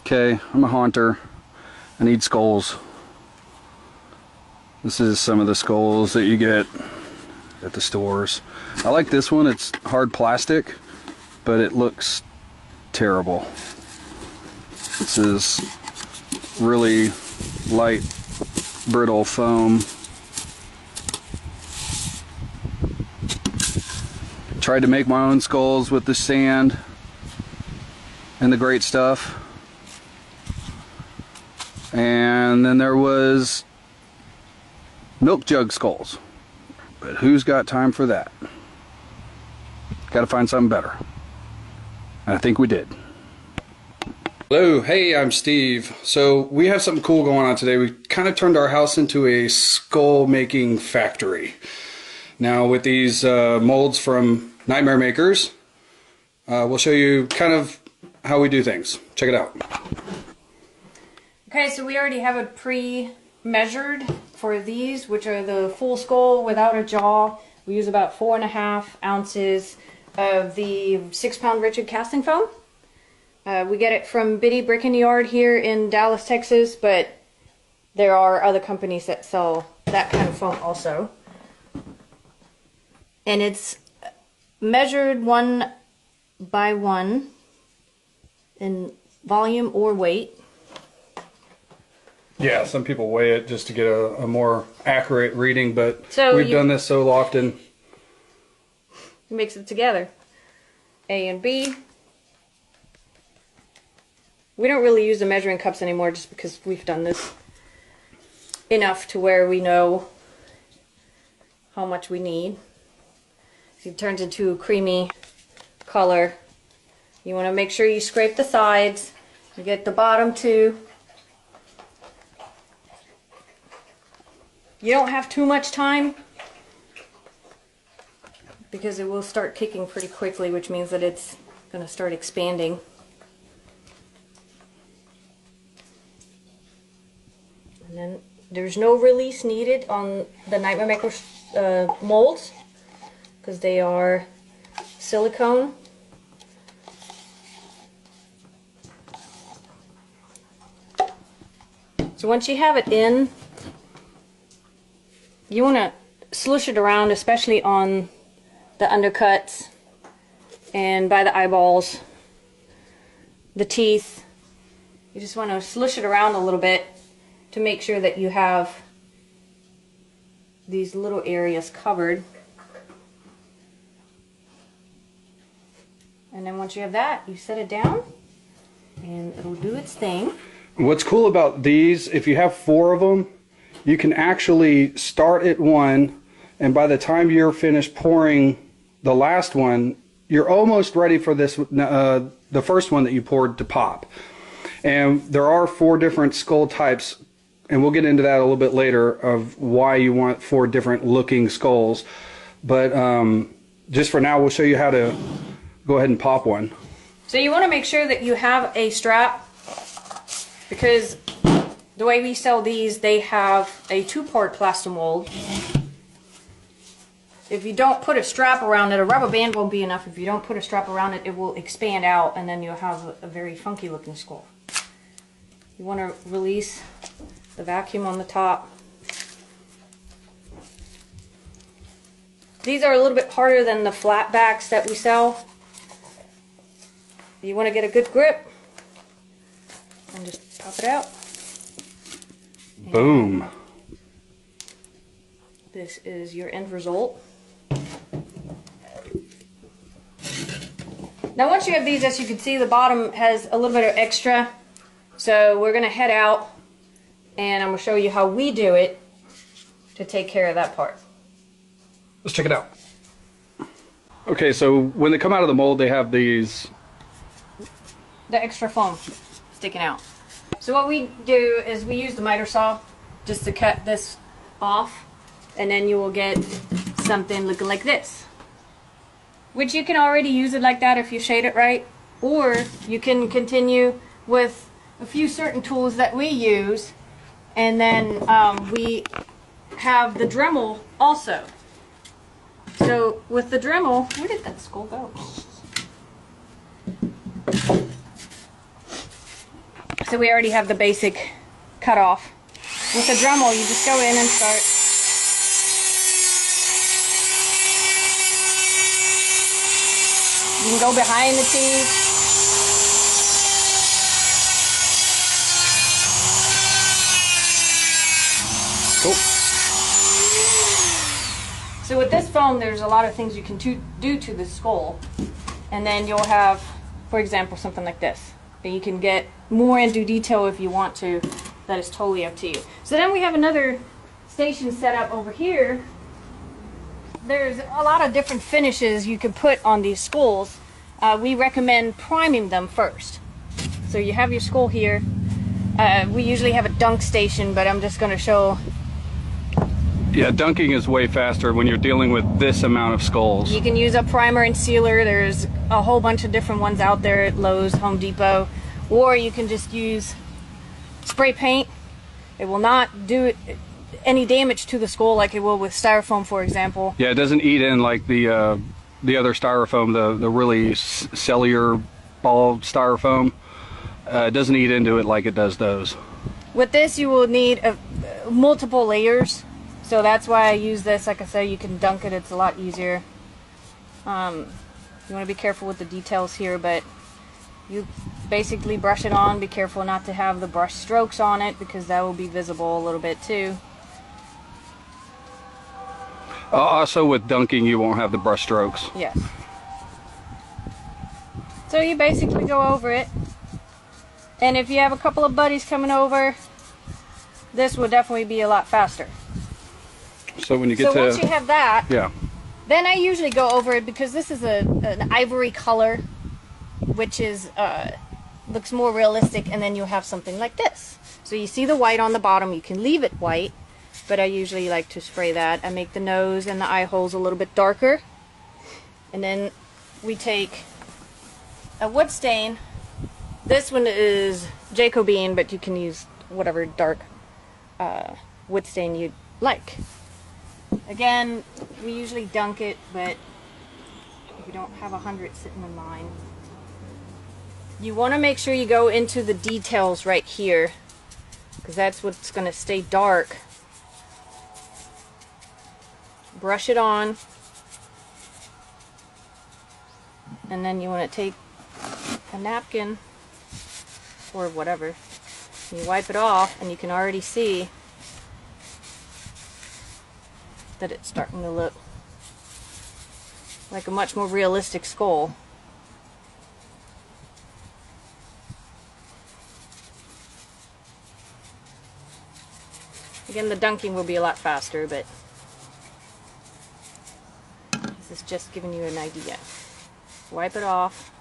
Okay, I'm a haunter. I need skulls. This is some of the skulls that you get at the stores. I like this one. It's hard plastic, but it looks terrible. This is really light, brittle foam. Tried to make my own skulls with the sand and the great stuff. And then there was milk jug skulls. But who's got time for that? Gotta find something better. And I think we did. Hello, hey, I'm Steve. So we have something cool going on today. We kind of turned our house into a skull making factory. Now with these molds from Nightmare Makers, we'll show you kind of how we do things. Check it out. Okay, so we already have it pre-measured for these, which are the full skull without a jaw. We use about 4.5 ounces of the 6-pound rigid casting foam. We get it from Biddy Brick and Yard here in Dallas, Texas, but there are other companies that sell that kind of foam also. And it's measured 1 by 1 in volume or weight. Yeah, some people weigh it just to get a more accurate reading, but so we've done this so often. Mix it together. A and B. We don't really use the measuring cups anymore just because we've done this enough to where we know how much we need. So it turns into a creamy color. You want to make sure you scrape the sides. You get the bottom too. You don't have too much time because it will start kicking pretty quickly, which means that it's going to start expanding. And then there's no release needed on the Nightmare Maker molds because they are silicone. So once you have it in, you want to slush it around, especially on the undercuts and by the eyeballs, the teeth. You just want to slush it around a little bit to make sure that you have these little areas covered. And then once you have that, you set it down and it'll do its thing. What's cool about these, if you have 4 of them, you can actually start at one, and by the time you're finished pouring the last one, you're almost ready for this, the first one that you poured to pop. And there are 4 different skull types, and we'll get into that a little bit later of why you want 4 different looking skulls. But just for now, we'll show you how to go ahead and pop one. So you want to make sure that you have a strap, because the way we sell these, they have a 2-part plastomold. If you don't put a strap around it, a rubber band won't be enough. If you don't put a strap around it, it will expand out and then you'll have a very funky looking skull. You want to release the vacuum on the top. These are a little bit harder than the flat backs that we sell. You want to get a good grip and just pop it out. Boom. This is your end result. Now once you have these, as you can see, the bottom has a little bit of extra. So we're going to head out and I'm going to show you how we do it to take care of that part. Let's check it out. Okay, so when they come out of the mold, they have these... the extra foam sticking out. So what we do is we use the miter saw just to cut this off, and then you will get something looking like this. Which you can already use it like that if you shade it right, or you can continue with a few certain tools that we use, and then we have the Dremel also. So with the Dremel, where did that skull go? So we already have the basic cut off. With the Dremel, you just go in and start. You can go behind the teeth. Cool. So with this foam, there's a lot of things you can do to the skull. And then you'll have, for example, something like this. And you can get more into detail if you want to. That is totally up to you. So then we have another station set up over here. There's a lot of different finishes you can put on these skulls. We recommend priming them first. So you have your skull here. We usually have a dunk station, but I'm just going to show. Yeah, dunking is way faster when you're dealing with this amount of skulls. You can use a primer and sealer. There's a whole bunch of different ones out there at Lowe's, Home Depot. Or you can just use spray paint. It will not do any damage to the skull like it will with styrofoam, for example. Yeah, it doesn't eat in like the other styrofoam, the really cellular ball styrofoam. It doesn't eat into it like it does those. With this, you will need multiple layers. So that's why I use this. Like I said, you can dunk it. It's a lot easier. You want to be careful with the details here, but you basically brush it on. Be careful not to have the brush strokes on it because that will be visible a little bit too. Also with dunking, you won't have the brush strokes. Yes. So you basically go over it. And if you have a couple of buddies coming over, this will definitely be a lot faster. So when you get once you have that, yeah, then I usually go over it because this is an ivory color, which is looks more realistic, and then you'll have something like this. So you see the white on the bottom. You can leave it white, but I usually like to spray that. I make the nose and the eye holes a little bit darker, and then we take a wood stain. This one is Jacobine, but you can use whatever dark wood stain you'd like. Again, we usually dunk it, but if you don't have 100 sitting in line, you want to make sure you go into the details right here, because that's what's going to stay dark. Brush it on, and then you want to take a napkin or whatever, and you wipe it off, and you can already see that it's starting to look like a much more realistic skull. Again, the dunking will be a lot faster, but this is just giving you an idea. Wipe it off.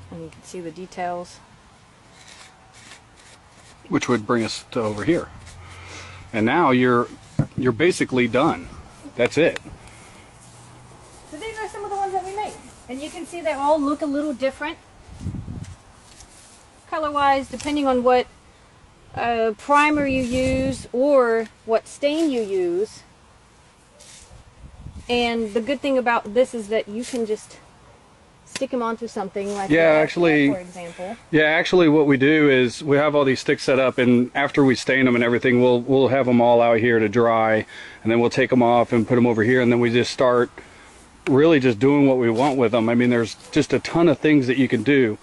And you can see the details. which would bring us to over here. And now you're basically done. That's it. So these are some of the ones that we made. And you can see they all look a little different color-wise, depending on what primer you use or what stain you use. And the good thing about this is that you can just stick them onto something like actually, for example. Yeah, actually what we do is we have all these sticks set up, and after we stain them and everything, we'll have them all out here to dry, and then we'll take them off and put them over here, and then we just start really just doing what we want with them. I mean, there's just a ton of things that you can do.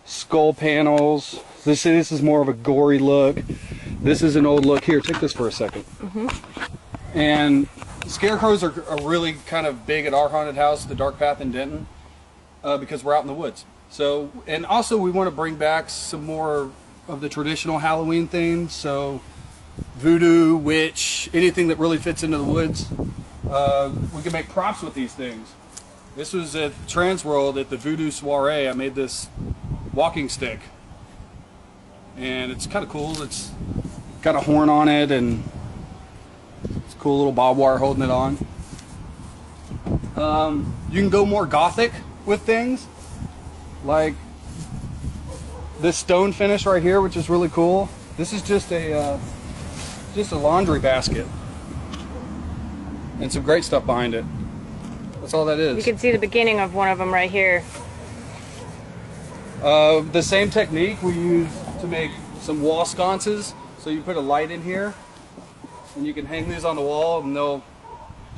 Skull panels. This is more of a gory look. This is an old look. Here, take this for a second. And scarecrows are really kind of big at our haunted house, the Dark Path in Denton, because we're out in the woods. So, and also we want to bring back some more of the traditional Halloween themes. So, voodoo, witch, anything that really fits into the woods. We can make props with these things. This was at Transworld at the Voodoo Soiree. I made this walking stick, and it's kind of cool. It's got a horn on it, and it's a cool little barbed wire holding it on. You can go more gothic with things, like this stone finish right here, which is really cool. This is just a laundry basket, and some great stuff behind it. That's all that is. You can see the beginning of one of them right here. The same technique we use to make some wall sconces. So you put a light in here, and you can hang these on the wall, and they'll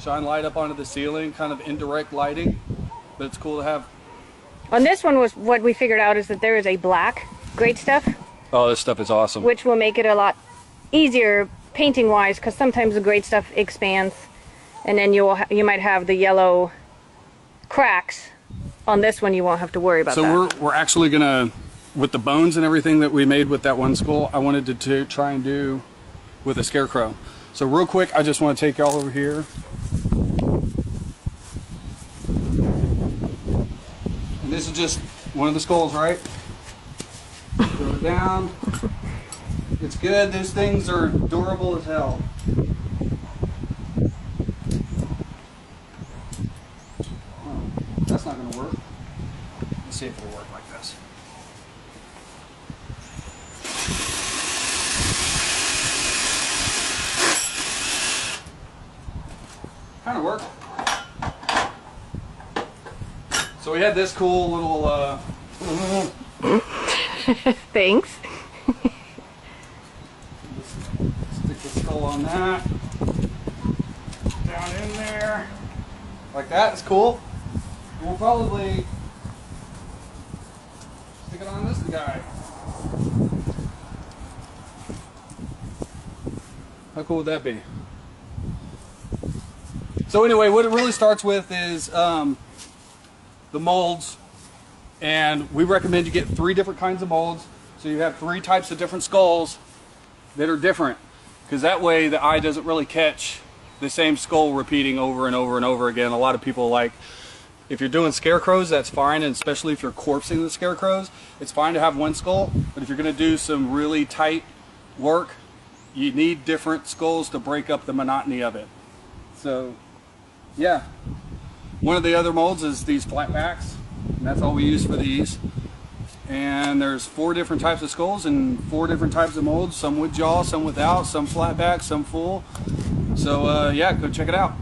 shine light up onto the ceiling, kind of indirect lighting. But it's cool to have. On this one, was what we figured out is that there is a black great stuff. Oh, this stuff is awesome. Which will make it a lot easier painting wise, because sometimes the great stuff expands, and then you might have the yellow cracks. On this one, you won't have to worry about that. So we're actually gonna, with the bones and everything that we made with that one skull, I wanted to try and do with a scarecrow. So real quick, I just want to take y'all over here. And this is just one of the skulls, right? Throw it down. It's good. These things are durable as hell. Oh, that's not going to work. Let's see if it'll work like this. Kind of worked. So we had this cool little Thanks. stick the skull on that. Down in there. Like that. It's cool. And we'll probably stick it on this guy. How cool would that be? So anyway, what it really starts with is the molds, and we recommend you get 3 different kinds of molds, so you have 3 types of different skulls that are different, because that way the eye doesn't really catch the same skull repeating over and over and over again. A lot of people, like, if you're doing scarecrows, that's fine, and especially if you're corpsing the scarecrows, it's fine to have one skull, but if you're going to do some really tight work, you need different skulls to break up the monotony of it. So yeah, one of the other molds is these flat backs, and that's all we use for these. And there's 4 different types of skulls and 4 different types of molds, some with jaw, some without, some flat back, some full. So yeah, go check it out.